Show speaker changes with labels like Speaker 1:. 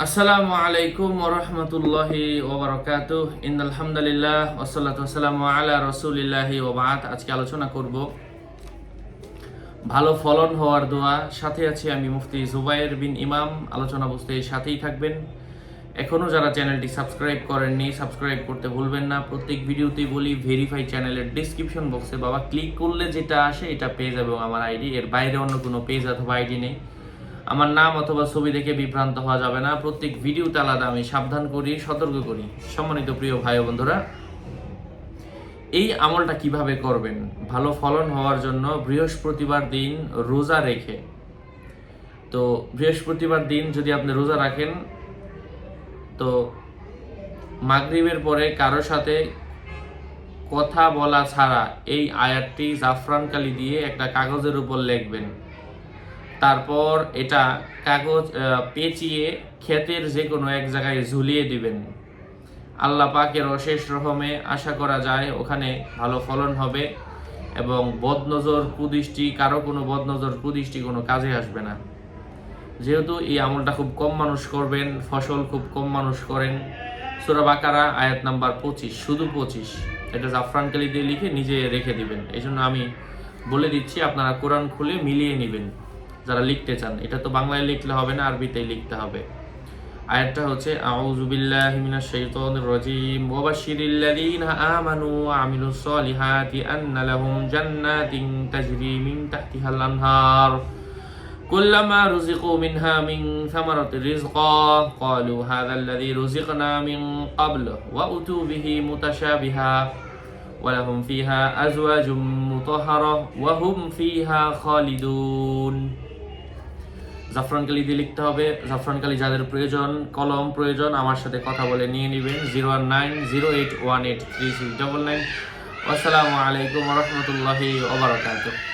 Speaker 1: আসসালামু আলাইকুম ওয়া রাহমাতুল্লাহি ওয়া বারাকাতুহু ইন্নাল হামদুলিল্লাহ ওয়াসসালাতু ওয়াসসালামু আলা রাসূলিল্লাহি ওয়া বা'দ। আজকে আলোচনা করব ভালো ফলন হওয়ার দোয়া। সাথে আছি আমি মুফতি জুবায়ের বিন ইমাম। আলোচনা বুঝতে সাথেই থাকবেন। এখনো যারা চ্যানেলটি সাবস্ক্রাইব করেননি সাবস্ক্রাইব করতে ভুলবেন না। প্রত্যেক ভিডিওতেই বলি ভেরিফাই চ্যানেলের ডেসক্রিপশন বক্সে বাবা ক্লিক করলে যেটা আসে এটা পেজ এবং আমার আইডি, এর বাইরে অন্য কোনো পেজ অথবা আইডি নেই। আমার নাম অথবা ছবি দেখে বিভ্রান্ত হওয়া যাবে না। প্রত্যেক ভিডিওতে আলাদা আমি সাবধান করি, সতর্ক করি। সম্মানিত প্রিয় ভাই ও বন্ধুরা, এই আমলটা কিভাবে করবেন ভালো ফলন হওয়ার জন্য? বৃহস্পতিবার দিন রোজা রেখে, তো বৃহস্পতিবার দিন যদি আপনি রোজা রাখেন তো মাগরিবের পরে কারোর সাথে কথা বলা ছাড়া এই আয়াতটি জাফরান কালি দিয়ে একটা কাগজের উপর লিখবেন। তারপর এটা কাগজ পেঁচিয়ে ক্ষেতের যে কোনো এক জায়গায় ঝুলিয়ে দিবেন। আল্লাহ পাকের অশেষ রহমে আশা করা যায় ওখানে ভালো ফলন হবে এবং বদনজর কুদৃষ্টি, কারো কোনো বদনজর কুদৃষ্টি কোনো কাজে আসবে না। যেহেতু এই আমলটা খুব কম মানুষ করবেন, ফসল খুব কম মানুষ করেন। সূরা বাকারা আয়াত নাম্বার 25, শুধু 25, এটা জাফরান কালি দিয়ে লিখে নিজে রেখে দিবেন। এই জন্য আমি বলে দিচ্ছি, আপনারা কোরআন খুলে মিলিয়ে নেবেন যারা লিখতে চান। এটা তো বাংলায় লিখলে হবে না, আরবিতেই লিখতে হবে। আয়াতটা হচ্ছে আউযু বিল্লাহি মিনাশ শাইতানির রাজীম ওয়া বাশশিরিল লাযীনা আমানু ওয়া আমিলুস সলিহাতি আন্না লাহুম জান্নাতিন তাজরি মিন তাহতিহাল আনহার কুল্লামা রুযিকু মিনহা মিন সামারাতির রিজকা ক্বালু হাযাল্লাযী রুযিকনা মিন ক্বাবলু ওয়া উতু বিহি মুতাশাবিহা ওয়া লাহুম ফিহা আজওয়াজুম মুতাহহারা ওয়া হুম ফিহা খালিদুন। জাফরান কালি দিয়ে লিখতে হবে। জাফরান কালি যাদের প্রয়োজন, কলম প্রয়োজন, আমার সাথে কথা বলে নিয়ে নেবেন 01908183699। আসসালামু আলাইকুম ওয়া রাহমাতুল্লাহি ওয়া বারাকাতুহু।